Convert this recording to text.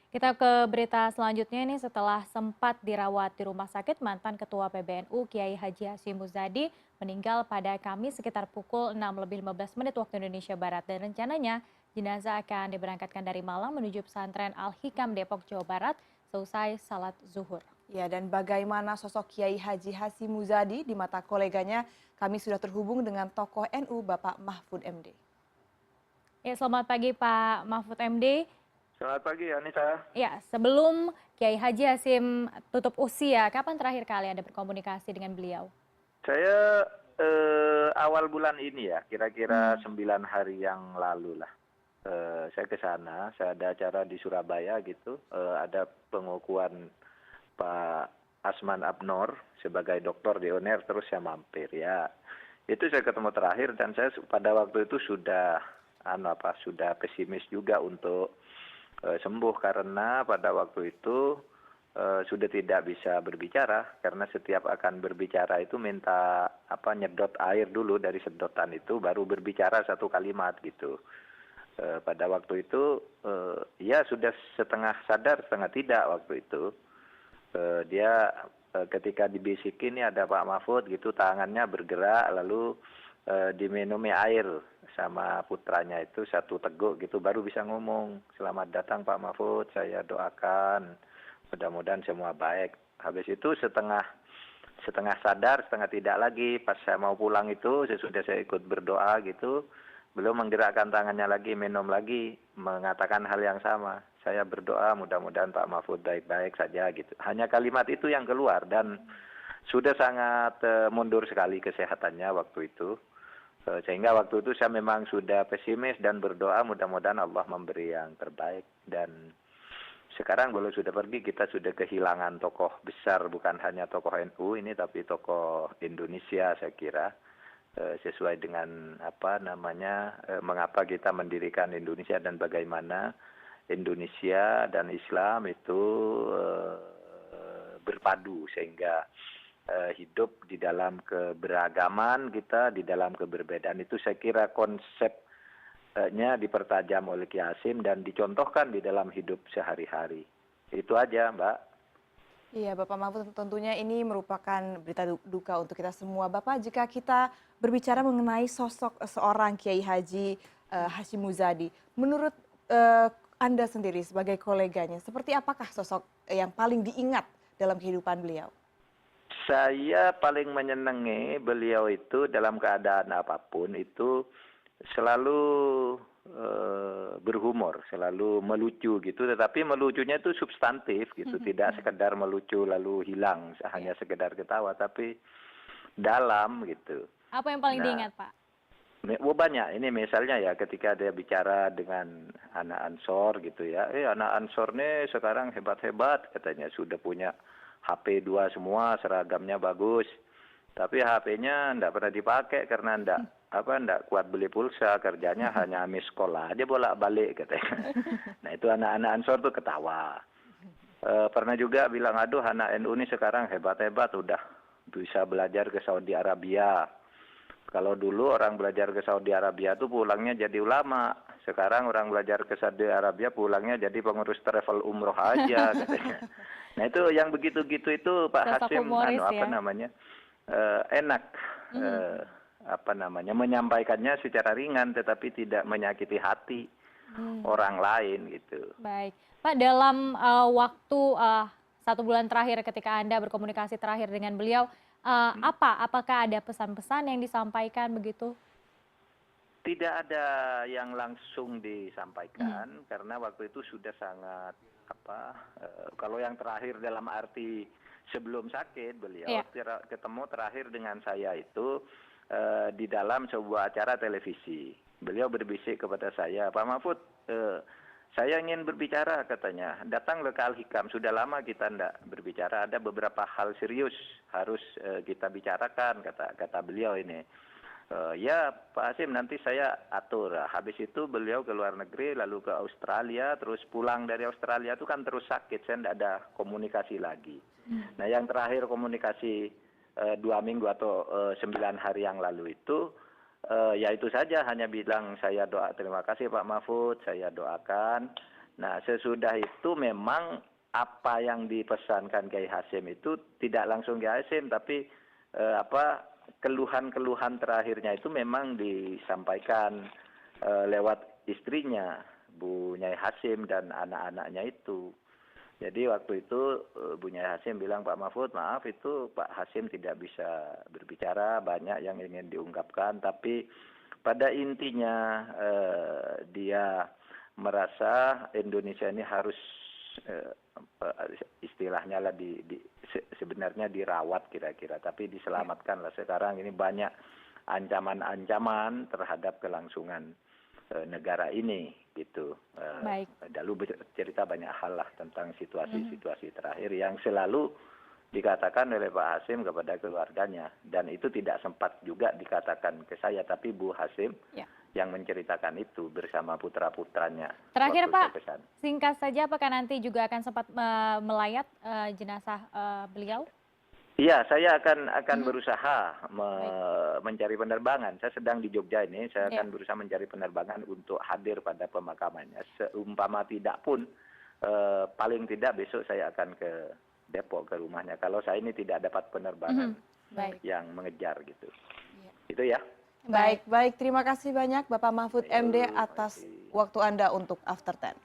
Kita ke berita selanjutnya ini setelah sempat dirawat di rumah sakit, mantan Ketua PBNU Kiai Haji Hashim Muzadi meninggal pada Kamis sekitar pukul 6:15 waktu Indonesia Barat dan rencananya jenazah akan diberangkatkan dari Malang menuju pesantren Al-Hikam Depok, Jawa Barat seusai salat zuhur. Ya, dan bagaimana sosok Kiai Haji Hashim Muzadi di mata koleganya, kami sudah terhubung dengan tokoh NU Bapak Mahfud MD. Ya, selamat pagi Pak Mahfud MD. Selamat pagi Anissa. Ya, sebelum Kiai Haji Hashim tutup usia, kapan terakhir kali Anda berkomunikasi dengan beliau? Saya awal bulan ini ya, kira-kira 9 hari yang lalu lah. Saya ke sana, saya ada acara di Surabaya gitu, ada pengukuhan Pak Asman Abnor sebagai doktor di UNER, terus saya mampir ya. Itu saya ketemu terakhir dan saya pada waktu itu sudah sudah pesimis juga untuk sembuh karena pada waktu itu sudah tidak bisa berbicara karena setiap akan berbicara itu minta nyedot air dulu dari sedotan itu baru berbicara satu kalimat gitu. Pada waktu itu ya sudah setengah sadar setengah tidak waktu itu. Dia ketika dibisikin ya ada Pak Mahfud gitu tangannya bergerak lalu diminumi air sama putranya itu satu teguk gitu baru bisa ngomong, "Selamat datang Pak Mahfud, saya doakan mudah-mudahan semua baik." Habis itu setengah sadar setengah tidak lagi pas saya mau pulang itu sesudah saya ikut berdoa gitu belum menggerakkan tangannya lagi minum lagi mengatakan hal yang sama, "Saya berdoa mudah-mudahan Pak Mahfud baik-baik saja," gitu. Hanya kalimat itu yang keluar dan sudah sangat mundur sekali kesehatannya waktu itu. Sehingga waktu itu saya memang sudah pesimis dan berdoa mudah-mudahan Allah memberi yang terbaik. Dan sekarang kalau sudah pergi kita sudah kehilangan tokoh besar, bukan hanya tokoh NU ini tapi tokoh Indonesia saya kira. Sesuai dengan mengapa kita mendirikan Indonesia dan bagaimana Indonesia dan Islam itu berpadu sehingga hidup di dalam keberagaman kita, di dalam keberbedaan itu saya kira konsepnya dipertajam oleh Kiai Hashim dan dicontohkan di dalam hidup sehari-hari. Itu aja, Mbak. Iya, Bapak Mahfud, tentunya ini merupakan berita duka untuk kita semua. Bapak, jika kita berbicara mengenai sosok seorang Kiai Haji Hashim Muzadi, menurut Anda sendiri sebagai koleganya, seperti apakah sosok yang paling diingat dalam kehidupan beliau? Saya paling menyenangi beliau itu dalam keadaan apapun itu selalu berhumor, selalu melucu gitu, tetapi melucunya itu substantif gitu, tidak sekedar melucu lalu hilang, hanya sekedar ketawa, tapi dalam gitu. Apa yang paling Nah, diingat, Pak? banyak. Ini misalnya ya ketika dia bicara dengan anak Ansor gitu ya, anak Ansor nih sekarang hebat-hebat katanya sudah punya HP 2 semua, seragamnya bagus. Tapi HP-nya enggak pernah dipakai karena enggak kuat beli pulsa, kerjanya hanya miss call aja bolak-balik katanya. Nah, itu anak-anak Ansor tuh ketawa. Pernah juga bilang, "Aduh, anak NU ini sekarang hebat-hebat udah bisa belajar ke Saudi Arabia. Kalau dulu orang belajar ke Saudi Arabia tuh pulangnya jadi ulama. Sekarang orang belajar ke Saudi Arabia pulangnya jadi pengurus travel umroh aja," katanya. Nah, itu yang begitu-gitu itu Pak Sosok Hashim humoris ya. enak menyampaikannya secara ringan tetapi tidak menyakiti hati orang lain gitu. Baik. Pak, dalam waktu 1 bulan terakhir ketika Anda berkomunikasi terakhir dengan beliau, apakah ada pesan-pesan yang disampaikan begitu? Tidak ada yang langsung disampaikan karena waktu itu sudah sangat kalau yang terakhir dalam arti sebelum sakit beliau Iya. ketemu terakhir dengan saya itu di dalam sebuah acara televisi. Beliau berbisik kepada saya, "Pak Mahfud, saya ingin berbicara," katanya. "Datang ke Al-Hikam, sudah lama kita tidak berbicara, ada beberapa hal serius harus kita bicarakan," kata beliau ini. "Ya Pak Hashim, nanti saya atur." Habis itu beliau ke luar negeri lalu ke Australia, terus pulang dari Australia itu kan terus sakit, saya tidak ada komunikasi lagi. Nah, yang terakhir komunikasi 2 minggu atau 9 hari yang lalu itu ya itu saja, hanya bilang saya doa terima kasih Pak Mahfud, saya doakan Nah, sesudah itu memang apa yang dipesankan Kiai Hasyim itu tidak langsung Kiai Hasyim, tapi keluhan-keluhan terakhirnya itu memang disampaikan lewat istrinya, Bu Nyai Hasyim dan anak-anaknya itu. Jadi waktu itu Bu Nyai Hasyim bilang, Pak Mahfud, maaf itu Pak Hasyim tidak bisa berbicara, banyak yang ingin diungkapkan, tapi pada intinya dia merasa Indonesia ini harus istilahnya lah sebenarnya dirawat kira-kira, tapi diselamatkan lah. Sekarang ini banyak ancaman-ancaman terhadap kelangsungan negara ini gitu. Baik. Lalu cerita banyak hal lah tentang situasi-situasi terakhir yang selalu dikatakan oleh Pak Hasyim kepada keluarganya, dan itu tidak sempat juga dikatakan ke saya, tapi Bu Hasyim yang menceritakan itu bersama putra-putranya. Terakhir Pak, saya kesana. singkat saja apakah nanti juga akan sempat melayat jenazah beliau? Iya, saya akan berusaha mencari penerbangan. Saya sedang di Jogja ini, saya akan berusaha mencari penerbangan untuk hadir pada pemakamannya. Seumpama tidak pun, paling tidak besok saya akan ke Depok, ke rumahnya. Kalau saya ini tidak dapat penerbangan yang mengejar gitu. Itu ya. Baik. Terima kasih banyak Bapak Mahfud MD atas waktu Anda untuk After 10.